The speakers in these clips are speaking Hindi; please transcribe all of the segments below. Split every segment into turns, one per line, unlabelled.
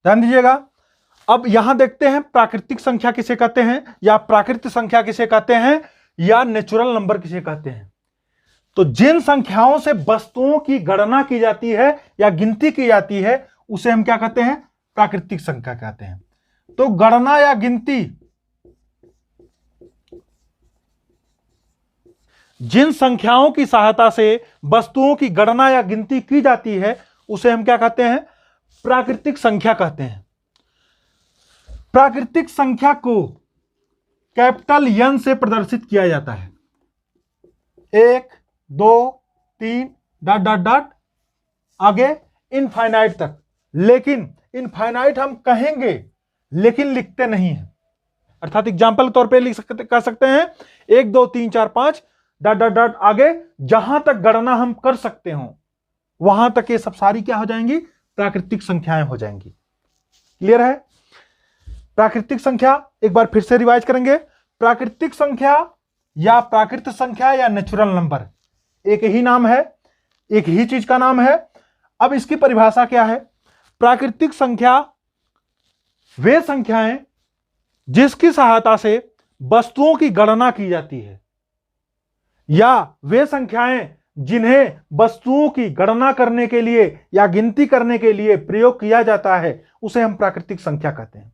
ध्यान दीजिएगा। अब यहां देखते हैं प्राकृतिक संख्या किसे कहते हैं, या प्राकृत संख्या किसे कहते हैं, या नेचुरल नंबर किसे कहते हैं। तो जिन संख्याओं से वस्तुओं की गणना की जाती है या गिनती की जाती है उसे हम क्या कहते हैं, प्राकृतिक संख्या कहते हैं। तो गणना या गिनती, जिन संख्याओं की सहायता से वस्तुओं की गणना या गिनती की जाती है उसे हम क्या कहते हैं, प्राकृतिक संख्या कहते हैं। प्राकृतिक संख्या को कैपिटल एन से प्रदर्शित किया जाता है, 1 2 3 डॉट डॉट डॉट आगे इनफाइनाइट तक। लेकिन इनफाइनाइट हम कहेंगे लेकिन लिखते नहीं है, अर्थात एग्जाम्पल के तौर पे लिख सकते, कह सकते हैं 1 2 3 4 5 डॉट डॉट डॉट आगे जहां तक गणना हम कर सकते हो वहां तक ये सब सारी क्या हो जाएंगी, प्राकृतिक संख्याएं हो जाएंगी। क्लियर है। प्राकृतिक संख्या एक बार फिर से रिवाइज करेंगे। प्राकृतिक संख्या या प्राकृत संख्या या नेचुरल नंबर एक ही नाम है, एक ही चीज का नाम है। अब इसकी परिभाषा क्या है। प्राकृतिक संख्या वे संख्याएं जिसकी सहायता से वस्तुओं की गणना की जाती है, या वे संख्याएं जिन्हें वस्तुओं की गणना करने के लिए या गिनती करने के लिए प्रयोग किया जाता है उसे हम प्राकृतिक संख्या कहते हैं।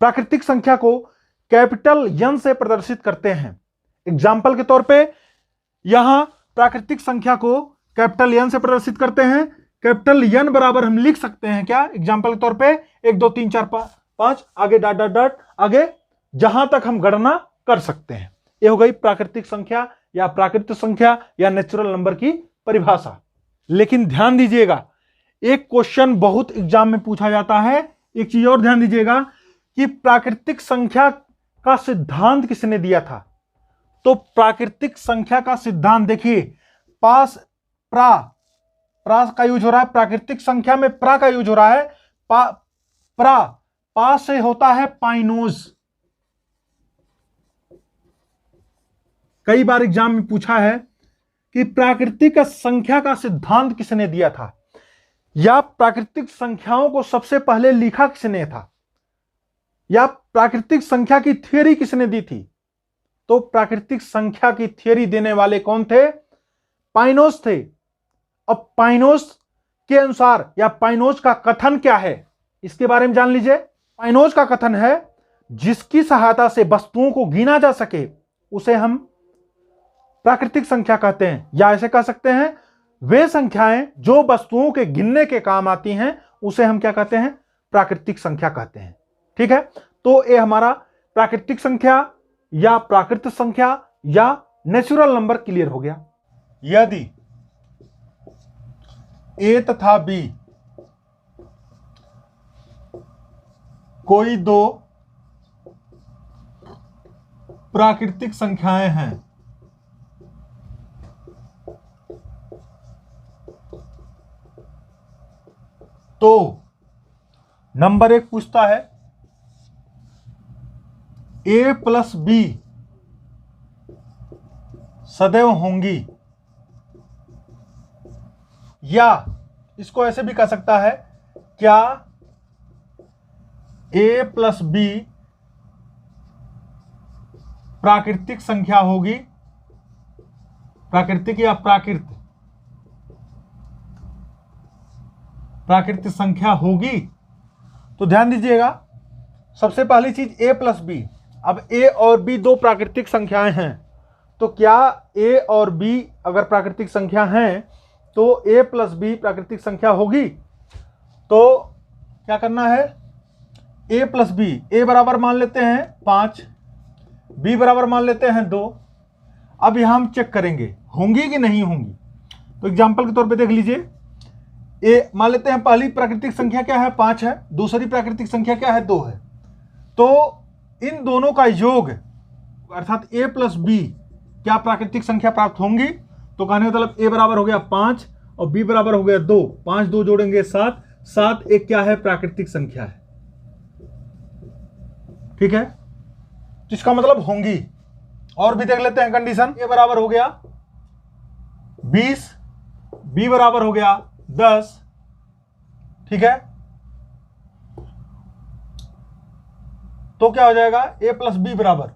प्राकृतिक संख्या को कैपिटल एन से प्रदर्शित करते हैं। एग्जाम्पल के तौर पे यहां प्राकृतिक संख्या को कैपिटल एन से प्रदर्शित करते हैं। कैपिटल एन बराबर हम लिख सकते हैं क्या, एग्जाम्पल के तौर पे 1 2 3 4 5 आगे डॉट डॉट डॉट आगे जहां तक हम गणना कर सकते हैं। यह हो गई प्राकृतिक संख्या या प्राकृतिक संख्या या नेचुरल नंबर की परिभाषा। लेकिन ध्यान दीजिएगा, एक क्वेश्चन बहुत एग्जाम में पूछा जाता है। एक चीज और ध्यान दीजिएगा कि प्राकृतिक संख्या का सिद्धांत किसने दिया था। तो प्राकृतिक संख्या का सिद्धांत देखिए, पास प्रा का यूज हो रहा है, प्राकृतिक संख्या में प्रा का यूज हो रहा है। पा से होता है पाइनोज। कई बार एग्जाम में पूछा है कि प्राकृतिक संख्या का सिद्धांत किसने दिया था, या प्राकृतिक संख्याओं को सबसे पहले लिखा किसने था, या प्राकृतिक संख्या की थ्योरी किसने दी थी। तो प्राकृतिक संख्या की थ्योरी देने वाले कौन थे, पाइनोज थे। अब पाइनोज के अनुसार या पाइनोज का कथन क्या है इसके बारे में जान लीजिए। पाइनोज का कथन है जिसकी सहायता से वस्तुओं को गिना जा सके उसे हम प्राकृतिक संख्या कहते हैं, या ऐसे कह सकते हैं वे संख्याएं जो वस्तुओं के गिनने के काम आती हैं उसे हम क्या कहते हैं, प्राकृतिक संख्या कहते हैं। ठीक है, तो ये हमारा प्राकृतिक संख्या या प्राकृत संख्या या नेचुरल नंबर क्लियर हो गया। यदि ए तथा बी कोई दो प्राकृतिक संख्याएं हैं तो नंबर 1 पूछता है ए प्लस बी सदैव होंगी, या इसको ऐसे भी कह सकता है क्या ए प्लस बी प्राकृतिक संख्या होगी, प्राकृतिक या प्राकृतिक संख्या होगी। तो ध्यान दीजिएगा, सबसे पहली चीज ए प्लस बी। अब ए और बी दो प्राकृतिक संख्याएं हैं, तो क्या ए और बी अगर प्राकृतिक संख्या हैं तो ए प्लस बी प्राकृतिक संख्या होगी। तो क्या करना है, ए प्लस बी, ए बराबर मान लेते हैं 5, बी बराबर मान लेते हैं 2। अब यहां हम चेक करेंगे होंगी कि नहीं होंगी। तो एग्जांपल के तौर पे देख लीजिए, ए मान लेते हैं पहली प्राकृतिक संख्या क्या है, 5 है, दूसरी प्राकृतिक संख्या क्या है, 2 है। तो इन दोनों का योग अर्थात ए प्लस बी क्या प्राकृतिक संख्या प्राप्त होंगी। तो कहने का मतलब ए बराबर हो गया 5 और बी बराबर हो गया 2, 5 2 जोड़ेंगे 7, 7 एक क्या है, प्राकृतिक संख्या है। ठीक है, जिसका मतलब होंगी। और भी देख लेते हैं कंडीशन। ए बराबर हो गया 20, बी बराबर हो गया 10। ठीक है, तो क्या हो जाएगा, a प्लस बी बराबर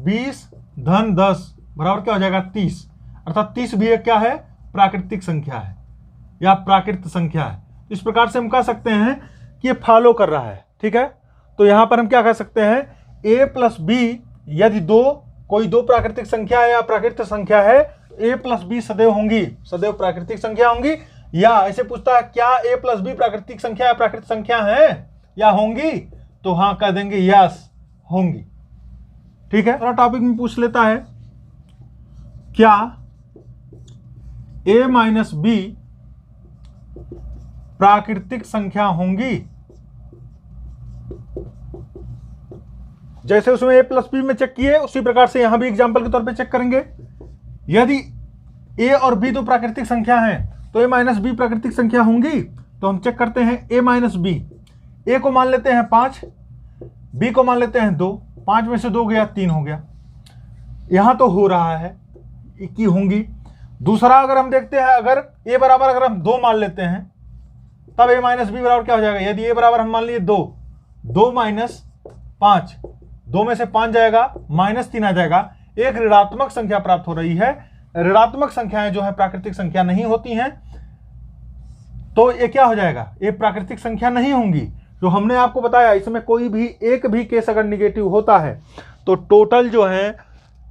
20 धन 10 बराबर क्या हो जाएगा 30, अर्थात 30 भी एक क्या है, प्राकृतिक संख्या है या प्राकृत संख्या है। इस प्रकार से हम कह सकते हैं कि ये फॉलो कर रहा है। ठीक है, तो यहां पर हम क्या कह सकते हैं, a प्लस बी यदि कोई दो प्राकृतिक संख्या है या प्राकृतिक संख्या है, a प्लस बी सदैव होंगी, सदैव प्राकृतिक संख्या होंगी। या ऐसे पूछता है क्या a प्लस बी प्राकृतिक संख्या या प्राकृतिक संख्या है या होंगी, तो हाँ कह देंगे यस होंगी। ठीक है, अगला टॉपिक में पूछ लेता है क्या a माइनस बी प्राकृतिक संख्या होंगी। जैसे उसमें a प्लस बी में चेक किए उसी प्रकार से यहां भी एग्जांपल के तौर पे चेक करेंगे। यदि a और b दो प्राकृतिक संख्या हैं तो a माइनस बी प्राकृतिक संख्या होंगी। तो हम चेक करते हैं a माइनस बी, a को मान लेते हैं 5, b को मान लेते हैं 2, 5 में से 2 गया 3 हो गया। यहां तो हो रहा है कि होंगी। दूसरा अगर हम देखते हैं, अगर a बराबर अगर हम 2 मान लेते हैं तब a माइनस बी बराबर क्या हो जाएगा, यदि a बराबर हम मान लिए 2, 2 माइनस 5, 2 में से 5 जाएगा -3 आ जाएगा, एक ऋणात्मक संख्या प्राप्त हो रही है। ऋणात्मक संख्याएं जो है प्राकृतिक संख्या नहीं होती हैं, तो ये क्या हो जाएगा, ये प्राकृतिक संख्या नहीं होंगी। जो हमने आपको बताया इसमें कोई भी एक भी केस अगर निगेटिव होता है तो टोटल जो है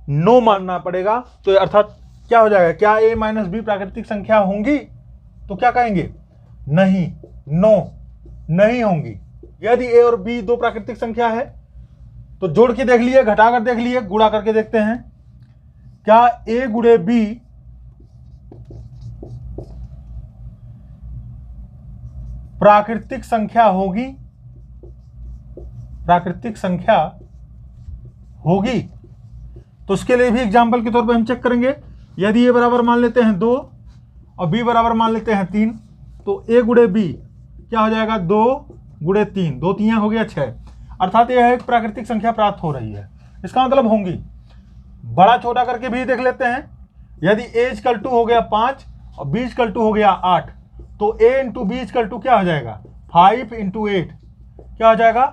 नो मानना पड़ेगा। तो अर्थात क्या हो जाएगा, क्या a माइनस बी प्राकृतिक संख्या होंगी, तो क्या कहेंगे, नहीं, नो नहीं होंगी। यदि a और b दो प्राकृतिक संख्या है तो जोड़ के देख लिए, घटा कर देख लिए, गुणा करके देखते हैं, क्या a गुणे b प्राकृतिक संख्या होगी, प्राकृतिक संख्या होगी। तो उसके लिए भी एग्जांपल के तौर पे हम चेक करेंगे। यदि a बराबर मान लेते हैं 2 और b बराबर मान लेते हैं 3, तो a गुणे b क्या हो जाएगा, 2 गुणे 3, 2 3 हो गया 6, अर्थात यह एक प्राकृतिक संख्या प्राप्त हो रही है। इसका मतलब होंगी। बड़ा छोटा करके भी देख लेते हैं। यदि a इक्वल टू हो गया 5 और b इक्वल टू हो गया 8, तो a into B equal to क्या हो जाएगा, 5 इंटू 8 क्या हो जाएगा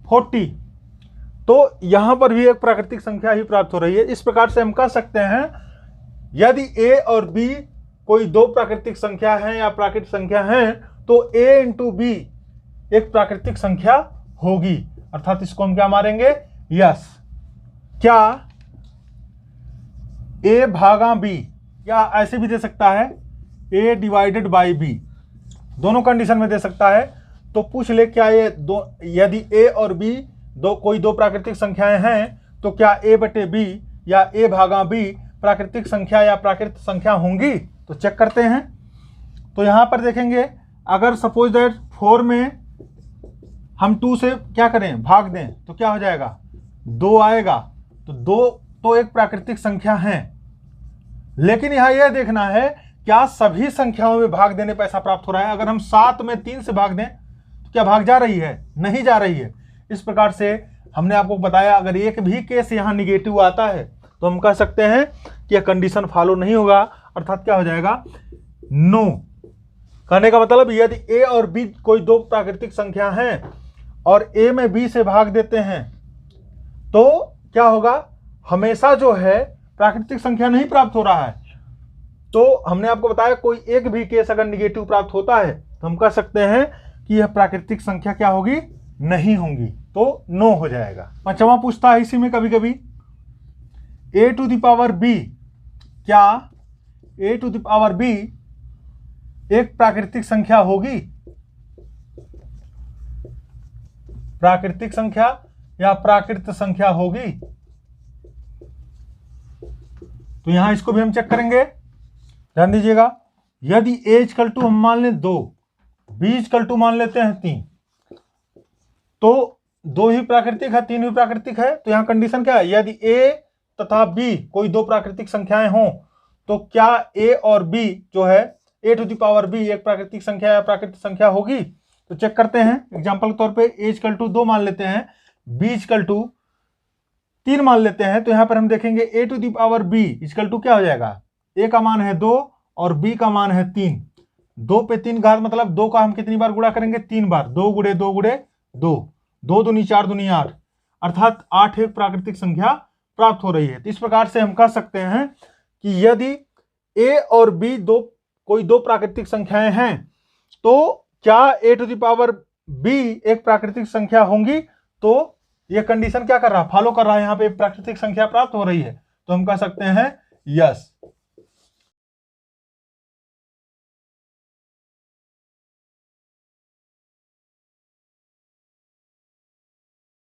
40। तो यहां पर भी एक प्राकृतिक संख्या ही प्राप्त हो रही है। इस प्रकार से हम कह सकते हैं यदि a और b कोई दो प्राकृतिक संख्या है या प्राकृतिक संख्या है तो a इंटू बी एक प्राकृतिक संख्या होगी, अर्थात इसको हम क्या मारेंगे, यस। क्या a भागा b, या ऐसे भी दे सकता है a डिवाइडेड बाई b, दोनों कंडीशन में दे सकता है। तो पूछ ले क्या ये दो, यदि a और b कोई दो प्राकृतिक संख्याएं हैं तो क्या a बटे b या a भागा b प्राकृतिक संख्या या प्राकृतिक संख्या होंगी। तो चेक करते हैं। तो यहां पर देखेंगे, अगर सपोज दैट 4 में हम 2 से क्या करें, भाग दें, तो क्या हो जाएगा, 2 आएगा। तो 2 तो एक प्राकृतिक संख्या है, लेकिन यहां यह देखना है क्या सभी संख्याओं में भाग देने पर ऐसा प्राप्त हो रहा है। अगर हम 7 में 3 से भाग दें तो क्या भाग जा रही है, नहीं जा रही है। इस प्रकार से हमने आपको बताया अगर एक भी केस यहां निगेटिव आता है तो हम कह सकते हैं कि यह कंडीशन फॉलो नहीं होगा, अर्थात क्या हो जाएगा, नो। कहने का मतलब यदि a और b कोई दो प्राकृतिक संख्या हैं और a में b से भाग देते हैं तो क्या होगा, हमेशा जो है प्राकृतिक संख्या नहीं प्राप्त हो रहा है। तो हमने आपको बताया कोई एक भी केस अगर निगेटिव प्राप्त होता है तो हम कह सकते हैं कि यह प्राकृतिक संख्या क्या होगी, नहीं होंगी, तो नो हो जाएगा। पांचवा पूछता है इसी में कभी कभी, a to the power b, क्या a to the power b एक प्राकृतिक संख्या होगी, प्राकृतिक संख्या या प्राकृत संख्या होगी। तो यहां इसको भी हम चेक करेंगे, ध्यान दीजिएगा। यदि a इक्वल टू हम मान लें 2, b इक्वल टू मान लेते हैं 3, तो 2 ही प्राकृतिक है, 3 भी प्राकृतिक है। तो यहां कंडीशन क्या है, यदि a तथा b कोई दो प्राकृतिक संख्याएं हों तो क्या a और b जो है a to the power b एक प्राकृतिक संख्या या प्राकृतिक संख्या होगी। तो चेक करते हैं। एग्जांपल के तौर पे a इक्वल टू 2 मान लेते हैं, b इक्वल टू 3 मान लेते हैं। तो यहां पर हम देखेंगे a to the power b equal to क्या हो जाएगा, a का मान है 2 और b का मान है 3, 2 पे 3 घात मतलब 2 का हम कितनी बार गुणा करेंगे, 3 बार, 2 गुणे 2 गुणे 2, 2 दूनी 4 दूनी 8, अर्थात 8 एक प्राकृतिक संख्या प्राप्त हो रही है। तो इस प्रकार से हम कह सकते हैं कि यदि a और b कोई दो प्राकृतिक संख्याएं हैं तो क्या a⁻b एक प्राकृतिक संख्या होंगी? तो यह कंडीशन क्या कर रहा है, फॉलो कर रहा है, यहाँ पे प्राकृतिक संख्या प्राप्त हो रही है, तो हम कह सकते हैं यस।